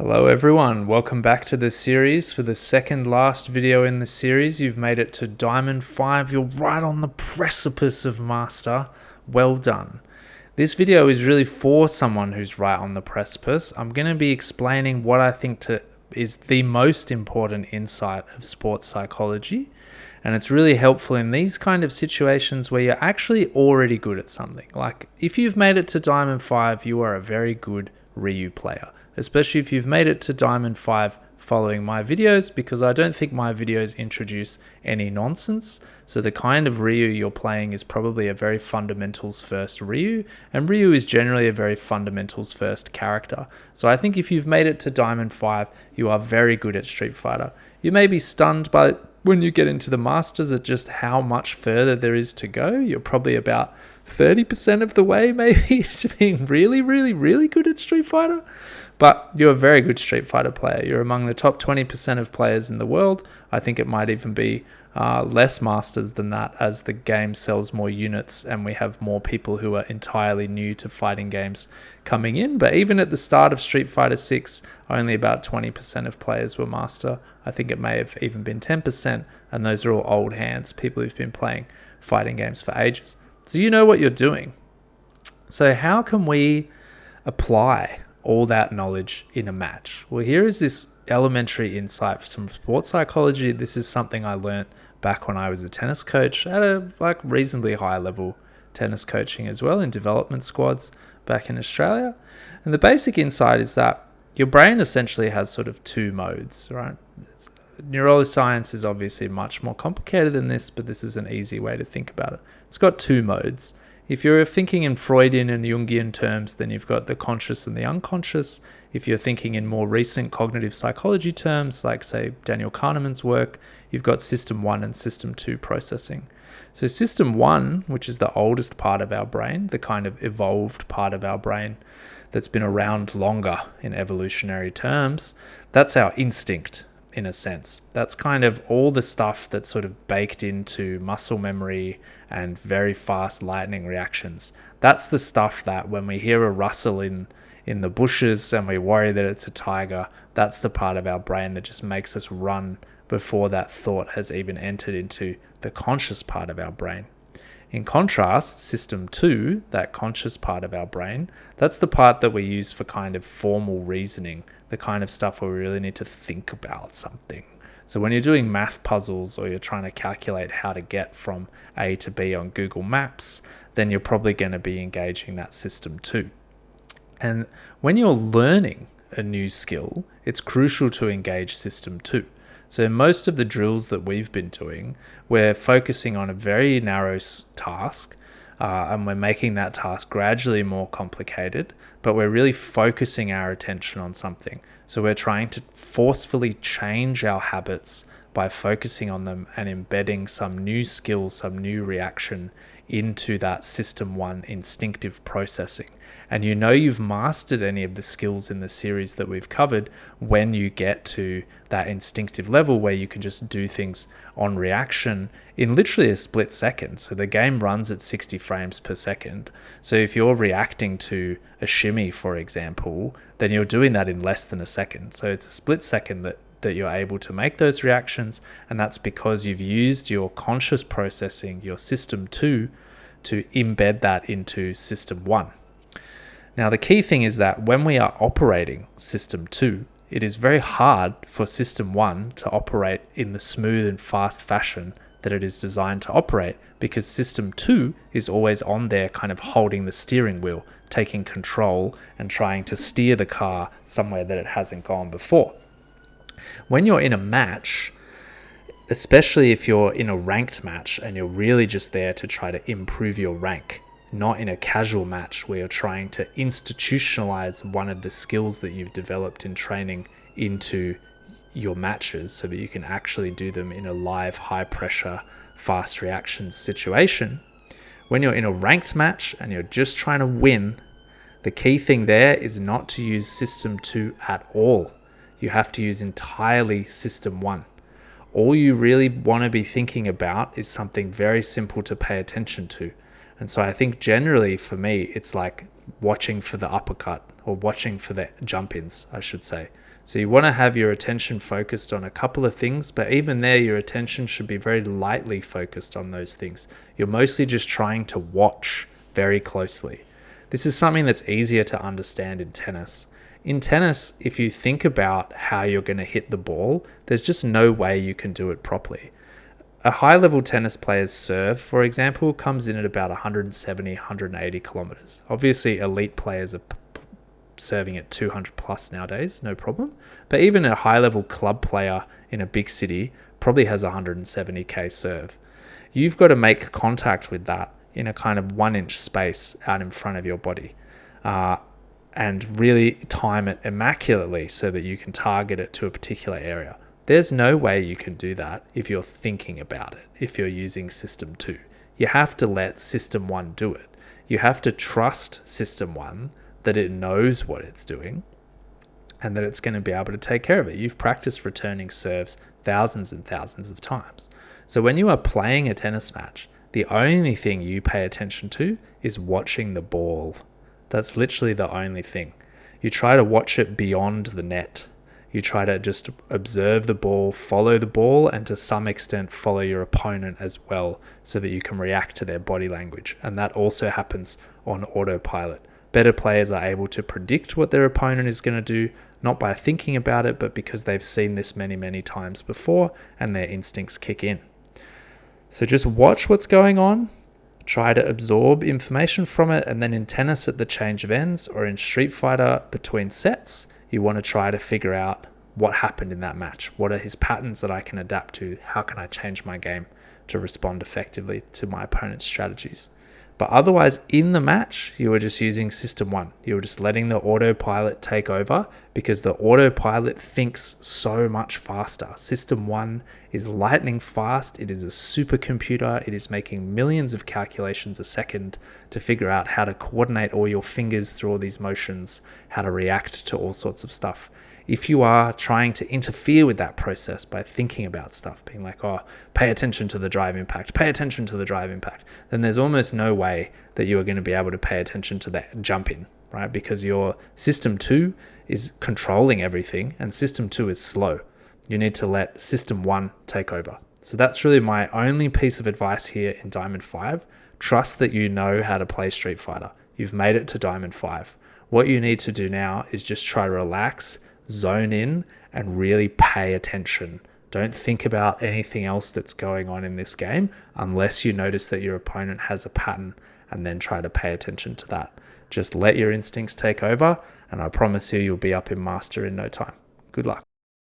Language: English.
Hello everyone, welcome back to the series. For the second last video in the series, you've made it to Diamond 5. You're right on the precipice of Master. Well done. This video is really for someone who's right on the precipice. I'm going to be explaining what I think is the most important insight of sports psychology. And it's really helpful in these kind of situations where you're actually already good at something. Like if you've made it to Diamond 5, you are a very good Ryu player. Especially if you've made it to Diamond 5 following my videos, because I don't think my videos introduce any nonsense. So the kind of Ryu you're playing is probably a very fundamentals first Ryu, and Ryu is generally a very fundamentals first character. So I think if you've made it to Diamond 5, you are very good at Street Fighter. You may be stunned by when you get into the Masters at just how much further there is to go. You're probably about 30% of the way maybe to being really, really, really good at Street Fighter. But you're a very good Street Fighter player. You're among the top 20% of players in the world. I think it might even be less masters than that as the game sells more units and we have more people who are entirely new to fighting games coming in. But even at the start of Street Fighter 6, only about 20% of players were master. I think it may have even been 10%, and those are all old hands, people who've been playing fighting games for ages. So you know what you're doing. So how can we apply all that knowledge in a match? Well, here is this elementary insight from sports psychology. This is something I learned back when I was a tennis coach at a reasonably high level tennis coaching as well in development squads back in Australia. And the basic insight is that your brain essentially has sort of two modes, right? Neuroscience is obviously much more complicated than this, but this is an easy way to think about it. It's got two modes. If you're thinking in Freudian and Jungian terms, then you've got the conscious and the unconscious. If you're thinking in more recent cognitive psychology terms, like say Daniel Kahneman's work, you've got system 1 and system 2 processing. So system 1, which is the oldest part of our brain, the kind of evolved part of our brain that's been around longer in evolutionary terms, that's our instinct in a sense. That's kind of all the stuff that's sort of baked into muscle memory and very fast lightning reactions. That's the stuff that when we hear a rustle in the bushes and we worry that it's a tiger, that's the part of our brain that just makes us run before that thought has even entered into the conscious part of our brain. In contrast, system 2, that conscious part of our brain, that's the part that we use for kind of formal reasoning, the kind of stuff where we really need to think about something. So when you're doing math puzzles or you're trying to calculate how to get from A to B on Google Maps, then you're probably going to be engaging that system 2. And when you're learning a new skill, it's crucial to engage system 2. So most of the drills that we've been doing, we're focusing on a very narrow task, and we're making that task gradually more complicated, but we're really focusing our attention on something. So we're trying to forcefully change our habits by focusing on them and embedding some new skill, some new reaction into that system 1 instinctive processing. And you know you've mastered any of the skills in the series that we've covered when you get to that instinctive level where you can just do things on reaction in literally a split second. So the game runs at 60 frames per second. So if you're reacting to a shimmy, for example, then you're doing that in less than a second. So it's a split second that you're able to make those reactions, and that's because you've used your conscious processing, your system 2, to embed that into system 1. Now, the key thing is that when we are operating system 2, it is very hard for system 1 to operate in the smooth and fast fashion that it is designed to operate, because system 2 is always on there kind of holding the steering wheel, taking control and trying to steer the car somewhere that it hasn't gone before. When you're in a match, especially if you're in a ranked match and you're really just there to try to improve your rank, not in a casual match where you're trying to institutionalize one of the skills that you've developed in training into your matches so that you can actually do them in a live, high pressure, fast reactions situation. When you're in a ranked match and you're just trying to win, the key thing there is not to use system 2 at all. You have to use entirely system 1. All you really want to be thinking about is something very simple to pay attention to. And so I think generally for me, it's like watching for the uppercut or watching for the jump-ins, I should say. So you want to have your attention focused on a couple of things, but even there, your attention should be very lightly focused on those things. You're mostly just trying to watch very closely. This is something that's easier to understand in tennis. In tennis, if you think about how you're going to hit the ball, there's just no way you can do it properly. A high-level tennis player's serve, for example, comes in at about 170, 180 kilometers. Obviously, elite players are serving at 200 plus nowadays, no problem. But even a high-level club player in a big city probably has a 170k serve. You've got to make contact with that in a kind of 1-inch space out in front of your body, and really time it immaculately so that you can target it to a particular area. There's no way you can do that if you're thinking about it, if you're using System 2. You have to let System 1 do it. You have to trust System 1 that it knows what it's doing and that it's going to be able to take care of it. You've practiced returning serves thousands and thousands of times. So when you are playing a tennis match, the only thing you pay attention to is watching the ball. That's literally the only thing. You try to watch it beyond the net. You try to just observe the ball, follow the ball, and to some extent follow your opponent as well so that you can react to their body language. And that also happens on autopilot. Better players are able to predict what their opponent is going to do, not by thinking about it, but because they've seen this many, many times before and their instincts kick in. So just watch what's going on, try to absorb information from it, and then in tennis at the change of ends or in Street Fighter between sets, you want to try to figure out what happened in that match. What are his patterns that I can adapt to? How can I change my game to respond effectively to my opponent's strategies? But otherwise, in the match, you were just using System 1. You were just letting the autopilot take over because the autopilot thinks so much faster. System 1 is lightning fast. It is a supercomputer. It is making millions of calculations a second to figure out how to coordinate all your fingers through all these motions, how to react to all sorts of stuff. If you are trying to interfere with that process by thinking about stuff, being like, oh, pay attention to the drive impact, pay attention to the drive impact, then there's almost no way that you are going to be able to pay attention to that jump in, right? Because your System 2 is controlling everything and System 2 is slow. You need to let System 1 take over. So that's really my only piece of advice here in Diamond 5. Trust that you know how to play Street Fighter. You've made it to Diamond 5. What you need to do now is just try to relax, zone in, and really pay attention. Don't think about anything else that's going on in this game unless you notice that your opponent has a pattern, and then try to pay attention to that. Just let your instincts take over, and I promise you, you'll be up in Master in no time. Good luck.